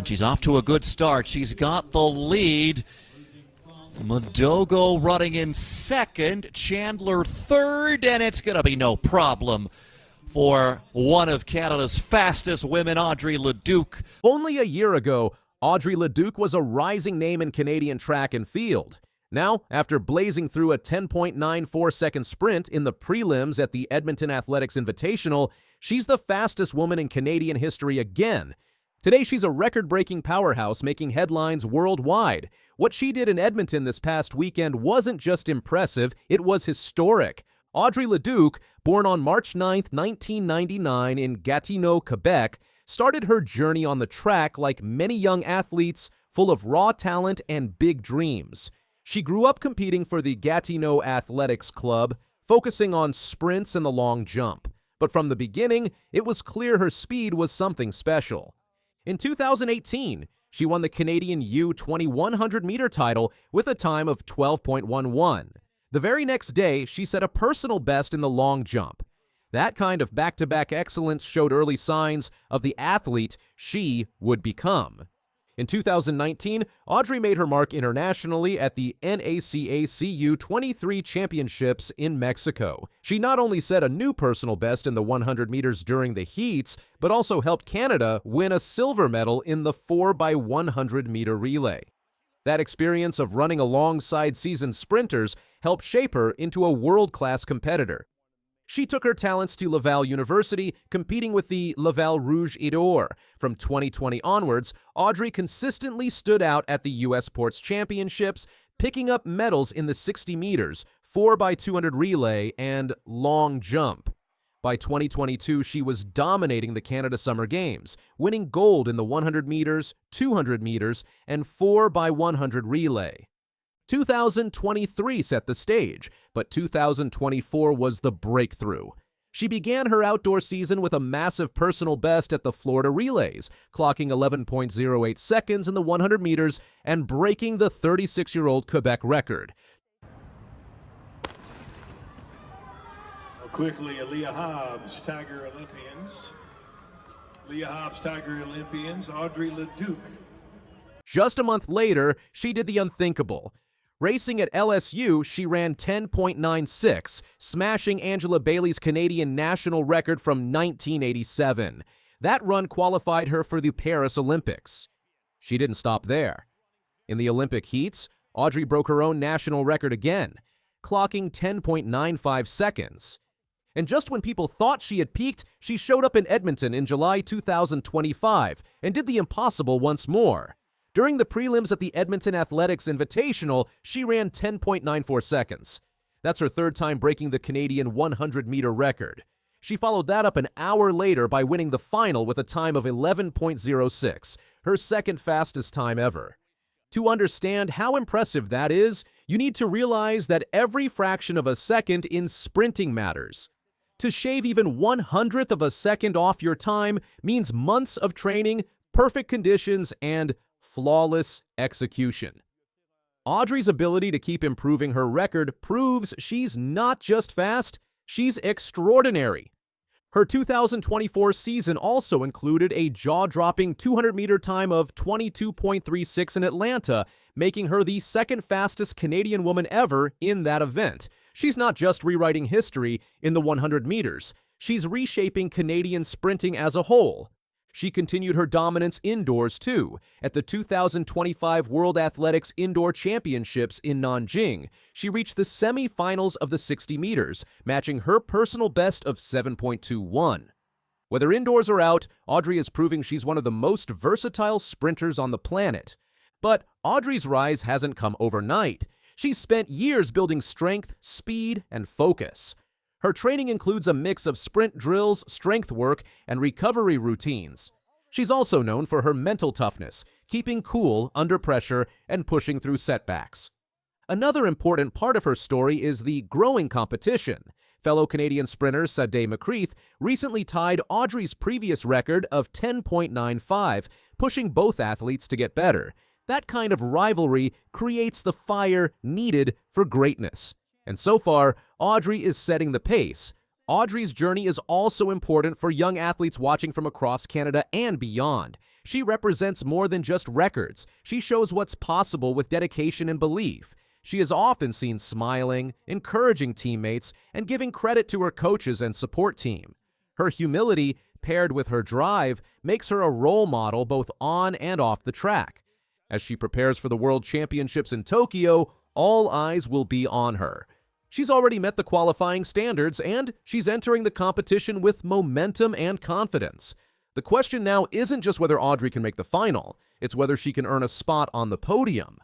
And she's off to a good start. She's got the lead. Madogo running in second, Chandler third, and it's going to be no problem for one of Canada's fastest women, Audrey Leduc. Only a year ago, Audrey Leduc was a rising name in Canadian track and field. Now, after blazing through a 10.94-second sprint in the prelims at the Edmonton Athletics Invitational, she's the fastest woman in Canadian history again. Today, she's a record-breaking powerhouse making headlines worldwide. What she did in Edmonton this past weekend wasn't just impressive, it was historic. Audrey Leduc, born on March 9, 1999 in Gatineau, Quebec, started her journey on the track like many young athletes, full of raw talent and big dreams. She grew up competing for the Gatineau Athletics Club, focusing on sprints and the long jump. But from the beginning, it was clear her speed was something special. In 2018, she won the Canadian U2100-meter title with a time of 12.11. The very next day, she set a personal best in the long jump. That kind of back-to-back excellence showed early signs of the athlete she would become. In 2019, Audrey made her mark internationally at the NACA CU23 Championships in Mexico. She not only set a new personal best in the 100 meters during the heats, but also helped Canada win a silver medal in the 4x100-meter relay. That experience of running alongside seasoned sprinters helped shape her into a world-class competitor. She took her talents to Laval University, competing with the Laval Rouge et Or. From 2020 onwards, Audrey consistently stood out at the U.S. Ports Championships, picking up medals in the 60 meters, 4x200 relay, and long jump. By 2022, she was dominating the Canada Summer Games, winning gold in the 100 meters, 200 meters, and 4x100 relay. 2023 set the stage, but 2024 was the breakthrough. She began her outdoor season with a massive personal best at the Florida Relays, clocking 11.08 seconds in the 100 meters and breaking the 36-year-old Quebec record. Quickly, Leah Hobbs, Tiger Olympians, Audrey Leduc. Just a month later, she did the unthinkable. Racing at LSU, she ran 10.96, smashing Angela Bailey's Canadian national record from 1987. That run qualified her for the Paris Olympics. She didn't stop there. In the Olympic heats, Audrey broke her own national record again, clocking 10.95 seconds. And just when people thought she had peaked, she showed up in Edmonton in July 2025 and did the impossible once more. During the prelims at the Edmonton Athletics Invitational, she ran 10.94 seconds. That's her third time breaking the Canadian 100-meter record. She followed that up an hour later by winning the final with a time of 11.06, her second fastest time ever. To understand how impressive that is, you need to realize that every fraction of a second in sprinting matters. To shave even 1/100th of a second off your time means months of training, perfect conditions, and flawless execution. Audrey's ability to keep improving her record proves she's not just fast, she's extraordinary. Her 2024 season also included a jaw-dropping 200-meter time of 22.36 in Atlanta, making her the second fastest Canadian woman ever in that event. She's not just rewriting history in the 100 meters, she's reshaping Canadian sprinting as a whole. She continued her dominance indoors, too. At the 2025 World Athletics Indoor Championships in Nanjing, she reached the semi-finals of the 60 meters, matching her personal best of 7.21. Whether indoors or out, Audrey is proving she's one of the most versatile sprinters on the planet. But Audrey's rise hasn't come overnight. She's spent years building strength, speed, and focus. Her training includes a mix of sprint drills, strength work, and recovery routines. She's also known for her mental toughness, keeping cool under pressure and pushing through setbacks. Another important part of her story is the growing competition. Fellow Canadian sprinter Sadeh McCreath recently tied Audrey's previous record of 10.95, pushing both athletes to get better. That kind of rivalry creates the fire needed for greatness. And so far, Audrey is setting the pace. Audrey's journey is also important for young athletes watching from across Canada and beyond. She represents more than just records. She shows what's possible with dedication and belief. She is often seen smiling, encouraging teammates, and giving credit to her coaches and support team. Her humility, paired with her drive, makes her a role model both on and off the track. As she prepares for the World Championships in Tokyo, all eyes will be on her. She's already met the qualifying standards, and she's entering the competition with momentum and confidence. The question now isn't just whether Audrey can make the final, it's whether she can earn a spot on the podium.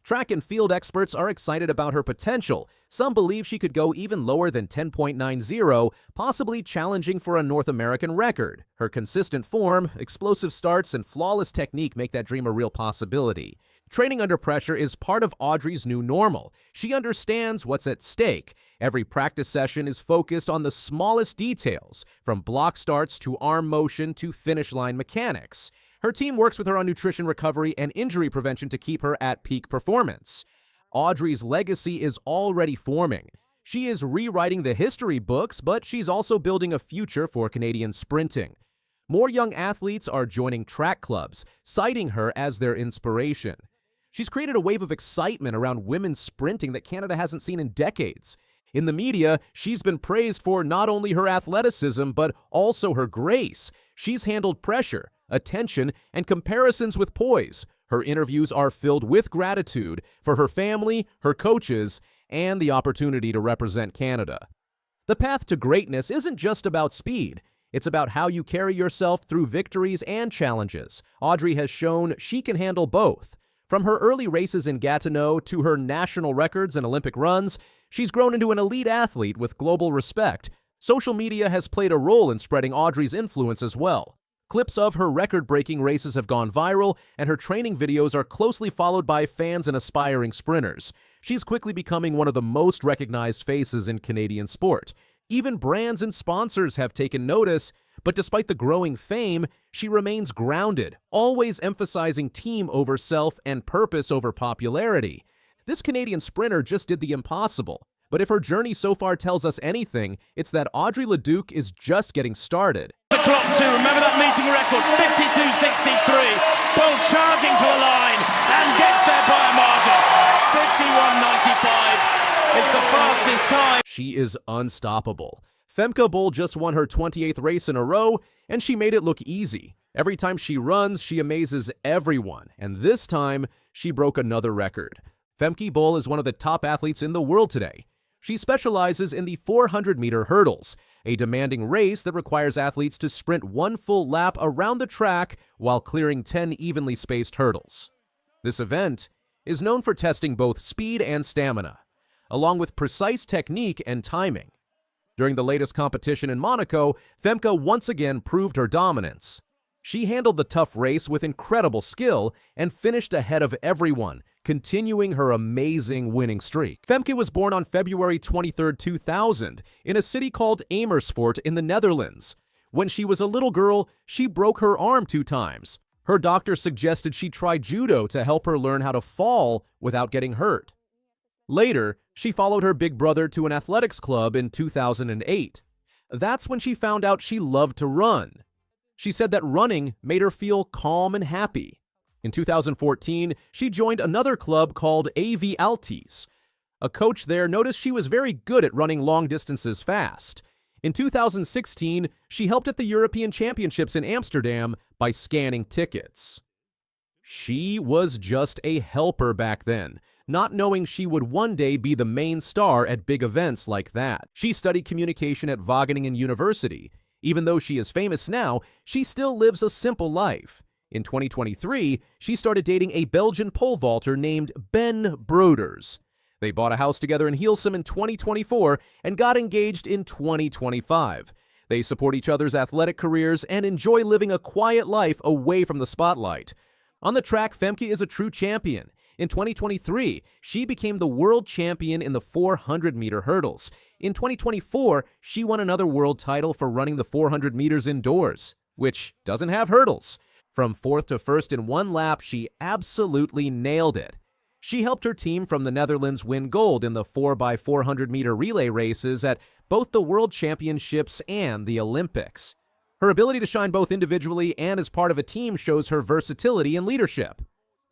Track and field experts are excited about her potential. Some believe she could go even lower than 10.90, possibly challenging for a North American record. Her consistent form, explosive starts, and flawless technique make that dream a real possibility. Training under pressure is part of Audrey's new normal. She understands what's at stake. Every practice session is focused on the smallest details, from block starts to arm motion to finish line mechanics. Her team works with her on nutrition recovery and injury prevention to keep her at peak performance. Audrey's legacy is already forming. She is rewriting the history books, but she's also building a future for Canadian sprinting. More young athletes are joining track clubs, citing her as their inspiration. She's created a wave of excitement around women's sprinting that Canada hasn't seen in decades. In the media, she's been praised for not only her athleticism, but also her grace. She's handled pressure, attention, and comparisons with poise. Her interviews are filled with gratitude for her family, her coaches, and the opportunity to represent Canada. The path to greatness isn't just about speed. It's about how you carry yourself through victories and challenges. Audrey has shown she can handle both. From her early races in Gatineau to her national records and Olympic runs, she's grown into an elite athlete with global respect. Social media has played a role in spreading Audrey's influence as well. Clips of her record-breaking races have gone viral, and her training videos are closely followed by fans and aspiring sprinters. She's quickly becoming one of the most recognized faces in Canadian sport. Even brands and sponsors have taken notice, but despite the growing fame, she remains grounded, always emphasizing team over self and purpose over popularity. This Canadian sprinter just did the impossible. But if her journey so far tells us anything, it's that Audrey Leduc is just getting started. The clock too, remember that meeting record, 52.63. Bull charging for the line and gets there by a margin. 51.95 is the fastest time. She is unstoppable. Fena Bull just won her 28th race in a row, and she made it look easy. Every time she runs, she amazes everyone, and this time, she broke another record. Fena Bull is one of the top athletes in the world today. She specializes in the 400-meter hurdles, a demanding race that requires athletes to sprint one full lap around the track while clearing 10 evenly spaced hurdles. This event is known for testing both speed and stamina, along with precise technique and timing. During the latest competition in Monaco, Fena once again proved her dominance. She handled the tough race with incredible skill and finished ahead of everyone, continuing her amazing winning streak. Fena was born on February 23, 2000, in a city called Amersfoort in the Netherlands. When she was a little girl, she broke her arm 2 times. Her doctor suggested she try judo to help her learn how to fall without getting hurt. Later, she followed her big brother to an athletics club in 2008. That's when she found out she loved to run. She said that running made her feel calm and happy. In 2014, she joined another club called AV Altis. A coach there noticed she was very good at running long distances fast. In 2016, she helped at the European Championships in Amsterdam by scanning tickets. She was just a helper back then, not knowing she would one day be the main star at big events like that. She studied communication at Wageningen University. Even though she is famous now, she still lives a simple life. In 2023, she started dating a Belgian pole vaulter named Ben Broders. They bought a house together in Hilsum in 2024 and got engaged in 2025. They support each other's athletic careers and enjoy living a quiet life away from the spotlight. On the track, Fena is a true champion. In 2023, she became the world champion in the 400-meter hurdles. In 2024, she won another world title for running the 400 meters indoors, which doesn't have hurdles. From 4th to 1st in one lap, she absolutely nailed it. She helped her team from the Netherlands win gold in the 4x400 meter relay races at both the World Championships and the Olympics. Her ability to shine both individually and as part of a team shows her versatility and leadership.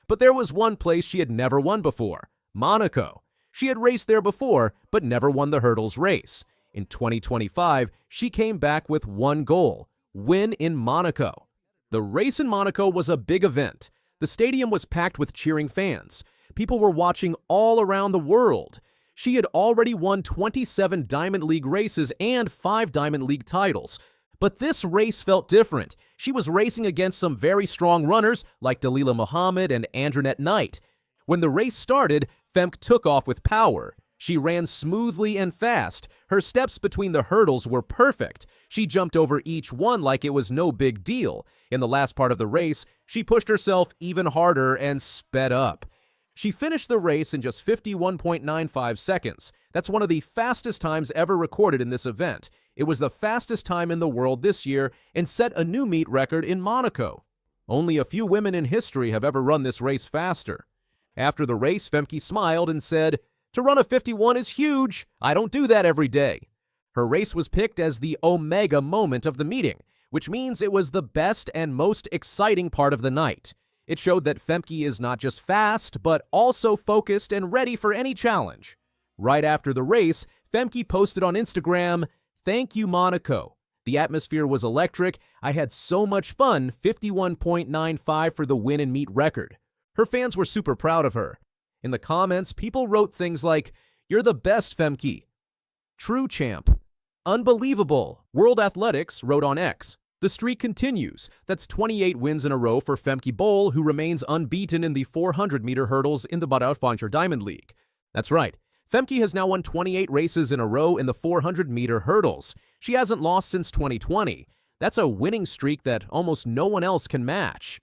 But there was one place she had never won before, Monaco. She had raced there before, but never won the hurdles race. In 2025, she came back with one goal: win in Monaco. The race in Monaco was a big event. The stadium was packed with cheering fans. People were watching all around the world. She had already won 27 Diamond League races and 5 Diamond League titles. But this race felt different. She was racing against some very strong runners like Dalila Muhammad and Andronette Knight. When the race started, Femke took off with power. She ran smoothly and fast. Her steps between the hurdles were perfect. She jumped over each one like it was no big deal. In the last part of the race, she pushed herself even harder and sped up. She finished the race in just 51.95 seconds. That's one of the fastest times ever recorded in this event. It was the fastest time in the world this year and set a new meet record in Monaco. Only a few women in history have ever run this race faster. After the race, Femke smiled and said, "To run a 51 is huge. I don't do that every day." Her race was picked as the Omega moment of the meeting, which means it was the best and most exciting part of the night. It showed that Femke is not just fast, but also focused and ready for any challenge. Right after the race, Femke posted on Instagram, "Thank you, Monaco. The atmosphere was electric. I had so much fun, 51.95 for the win and meet record." Her fans were super proud of her. In the comments, people wrote things like, "You're the best, Femke." "True champ." "Unbelievable." World Athletics wrote on X, "The streak continues. That's 28 wins in a row for Fena Bull, who remains unbeaten in the 400-meter hurdles in the Badajoz Diamond League." That's right. Femke has now won 28 races in a row in the 400-meter hurdles. She hasn't lost since 2020. That's a winning streak that almost no one else can match.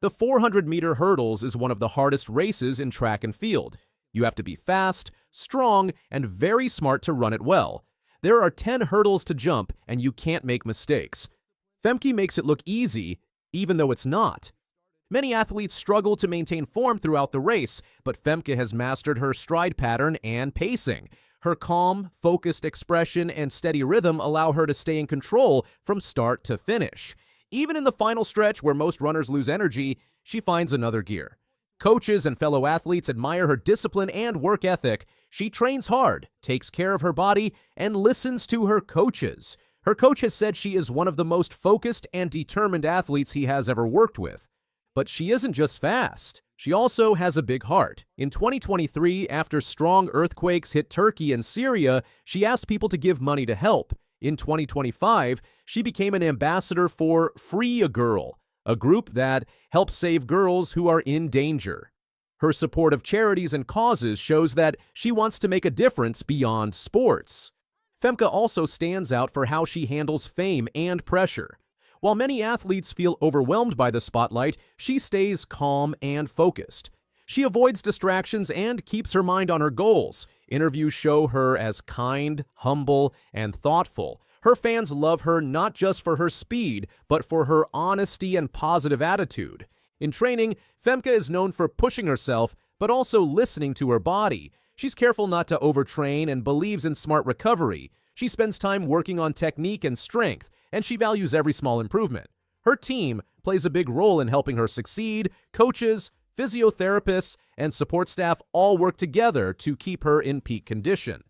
The 400-meter hurdles is one of the hardest races in track and field. You have to be fast, strong, and very smart to run it well. There are 10 hurdles to jump, and you can't make mistakes. Femke makes it look easy, even though it's not. Many athletes struggle to maintain form throughout the race, but Femke has mastered her stride pattern and pacing. Her calm, focused expression and steady rhythm allow her to stay in control from start to finish. Even in the final stretch where most runners lose energy, she finds another gear. Coaches and fellow athletes admire her discipline and work ethic. She trains hard, takes care of her body, and listens to her coaches. Her coach has said she is one of the most focused and determined athletes he has ever worked with. But she isn't just fast. She also has a big heart. In 2023, after strong earthquakes hit Turkey and Syria, she asked people to give money to help. In 2025, she became an ambassador for Free a Girl, a group that helps save girls who are in danger. Her support of charities and causes shows that she wants to make a difference beyond sports. Femke also stands out for how she handles fame and pressure. While many athletes feel overwhelmed by the spotlight, she stays calm and focused. She avoids distractions and keeps her mind on her goals. Interviews show her as kind, humble, and thoughtful. Her fans love her not just for her speed, but for her honesty and positive attitude. In training, Femke is known for pushing herself, but also listening to her body. She's careful not to overtrain and believes in smart recovery. She spends time working on technique and strength, and she values every small improvement. Her team plays a big role in helping her succeed. Coaches, physiotherapists, and support staff all work together to keep her in peak condition.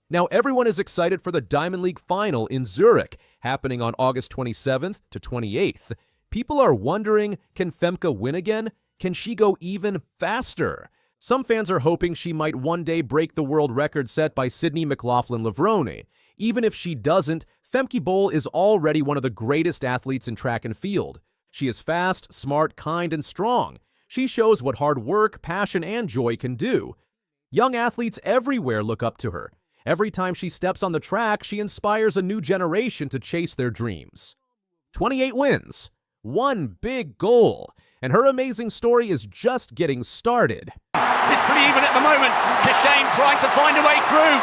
Now everyone is excited for the Diamond League final in Zurich, happening on August 27th to 28th. People are wondering, can Femke win again? Can she go even faster? Some fans are hoping she might one day break the world record set by Sydney McLaughlin-Levrone. Even if she doesn't, Fena Bull is already one of the greatest athletes in track and field. She is fast, smart, kind, and strong. She shows what hard work, passion, and joy can do. Young athletes everywhere look up to her. Every time she steps on the track, she inspires a new generation to chase their dreams. 28 wins, one big goal, and her amazing story is just getting started. It's pretty even at the moment. Kashane trying to find a way through.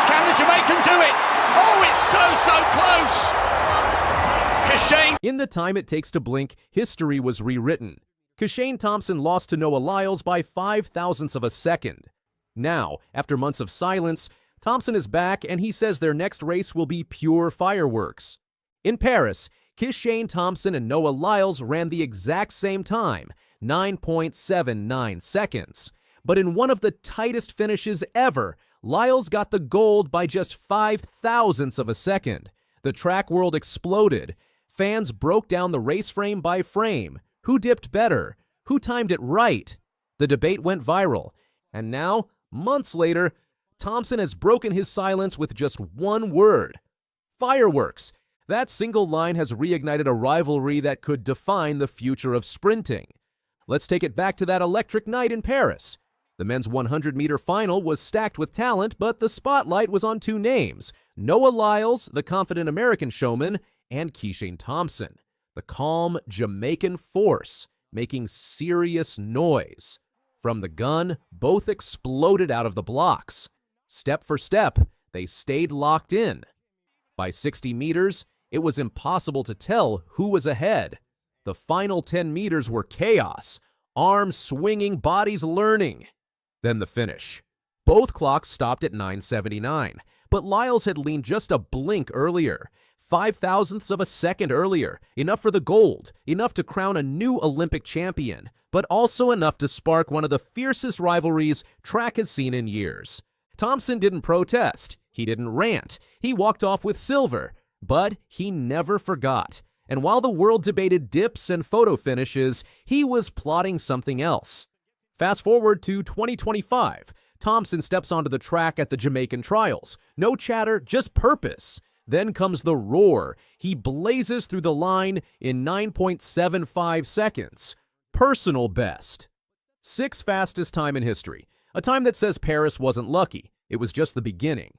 Can the Jamaican do it? Oh, it's so close. Kashane. In the time it takes to blink, history was rewritten. Kashane Thompson lost to Noah Lyles by 0.005 of a second. Now, after months of silence, Thompson is back and he says their next race will be pure fireworks. In Paris, Kishane Thompson and Noah Lyles ran the exact same time, 9.79 seconds. But in one of the tightest finishes ever, Lyles got the gold by just 0.005 of a second. The track world exploded. Fans broke down the race frame by frame. Who dipped better? Who timed it right? The debate went viral. And now, months later, Thompson has broken his silence with just one word: fireworks. That single line has reignited a rivalry that could define the future of sprinting. Let's take it back to that electric night in Paris. The men's 100-meter final was stacked with talent, but the spotlight was on two names: Noah Lyles, the confident American showman, and Kishane Thompson, the calm Jamaican force, making serious noise. From the gun, both exploded out of the blocks. Step for step, they stayed locked in. By 60 meters, it was impossible to tell who was ahead. The final 10 meters were chaos, arms swinging, bodies learning. Then the finish. Both clocks stopped at 9:79, but Lyles had leaned just a blink earlier. 0.005 of a second earlier, enough for the gold, enough to crown a new Olympic champion, but also enough to spark one of the fiercest rivalries track has seen in years. Thompson didn't protest, he didn't rant, he walked off with silver, but he never forgot. And while the world debated dips and photo finishes, he was plotting something else. Fast forward to 2025, Thompson steps onto the track at the Jamaican trials. No chatter, just purpose. Then comes the roar. He blazes through the line in 9.75 seconds. Personal best. 6th fastest time in history. A time that says Paris wasn't lucky. It was just the beginning.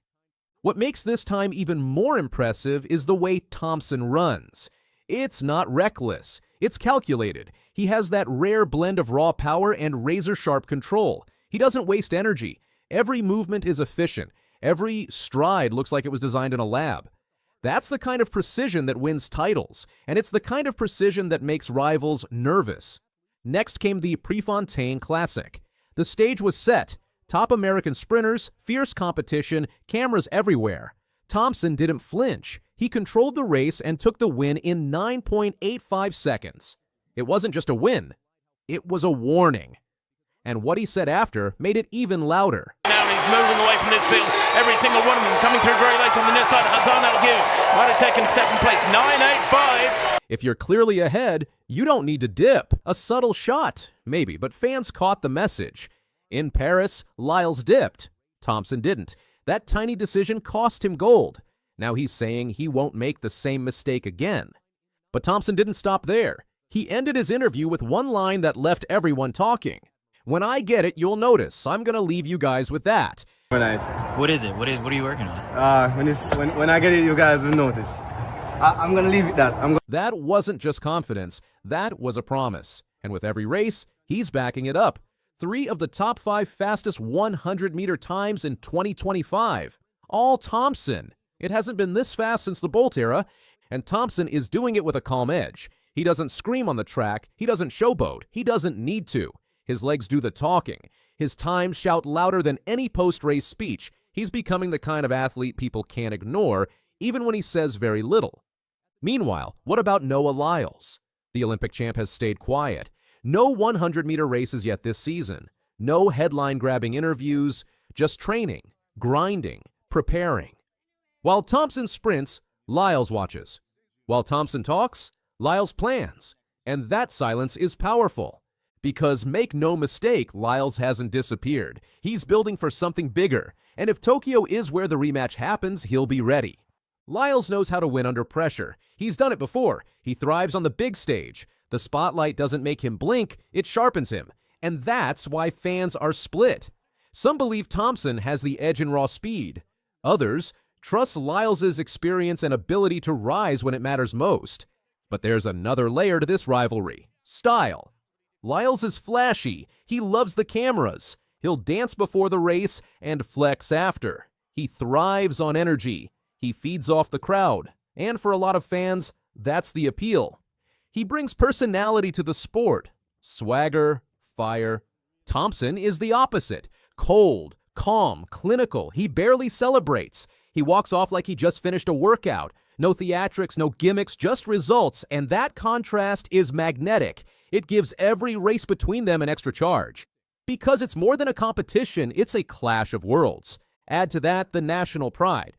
What makes this time even more impressive is the way Thompson runs. It's not reckless. It's calculated. He has that rare blend of raw power and razor-sharp control. He doesn't waste energy. Every movement is efficient. Every stride looks like it was designed in a lab. That's the kind of precision that wins titles, and it's the kind of precision that makes rivals nervous. Next came the Prefontaine Classic. The stage was set. Top American sprinters, fierce competition, cameras everywhere. Thompson didn't flinch. He controlled the race and took the win in 9.85 seconds. It wasn't just a win. It was a warning. And what he said after made it even louder. Now he's moving away from this field. Every single one of them coming through very late on the near side. Hazan Al-Hughes might have taken 2nd place. 9.85. If you're clearly ahead, you don't need to dip. A subtle shot, maybe, but fans caught the message. In Paris, Lyles dipped. Thompson didn't. That tiny decision cost him gold. Now he's saying he won't make the same mistake again. But Thompson didn't stop there. He ended his interview with one line that left everyone talking. When I get it, you'll notice. I'm going to leave you guys with that. What is it? What are you working on? When I get it, you guys will notice. I'm going to leave it that. That wasn't just confidence. That was a promise. And with every race, he's backing it up. 3 of the top 5 fastest 100-meter times in 2025. All Thompson. It hasn't been this fast since the Bolt era, and Thompson is doing it with a calm edge. He doesn't scream on the track. He doesn't showboat. He doesn't need to. His legs do the talking. His times shout louder than any post-race speech. He's becoming the kind of athlete people can't ignore, even when he says very little. Meanwhile, what about Noah Lyles? The Olympic champ has stayed quiet. No 100-meter races yet this season. No headline-grabbing interviews, just training, grinding, preparing. While Thompson sprints, Lyles watches. While Thompson talks, Lyles plans. And that silence is powerful. Because make no mistake, Lyles hasn't disappeared. He's building for something bigger. And if Tokyo is where the rematch happens, he'll be ready. Lyles knows how to win under pressure. He's done it before. He thrives on the big stage. The spotlight doesn't make him blink, it sharpens him. And that's why fans are split. Some believe Thompson has the edge in raw speed. Others trust Lyles' experience and ability to rise when it matters most. But there's another layer to this rivalry: style. Lyles is flashy. He loves the cameras. He'll dance before the race and flex after. He thrives on energy. He feeds off the crowd. And for a lot of fans, that's the appeal. He brings personality to the sport. Swagger, fire. Thompson is the opposite. Cold, calm, clinical. He barely celebrates. He walks off like he just finished a workout. No theatrics, no gimmicks, just results, and that contrast is magnetic. It gives every race between them an extra charge. Because it's more than a competition, it's a clash of worlds. Add to that the national pride.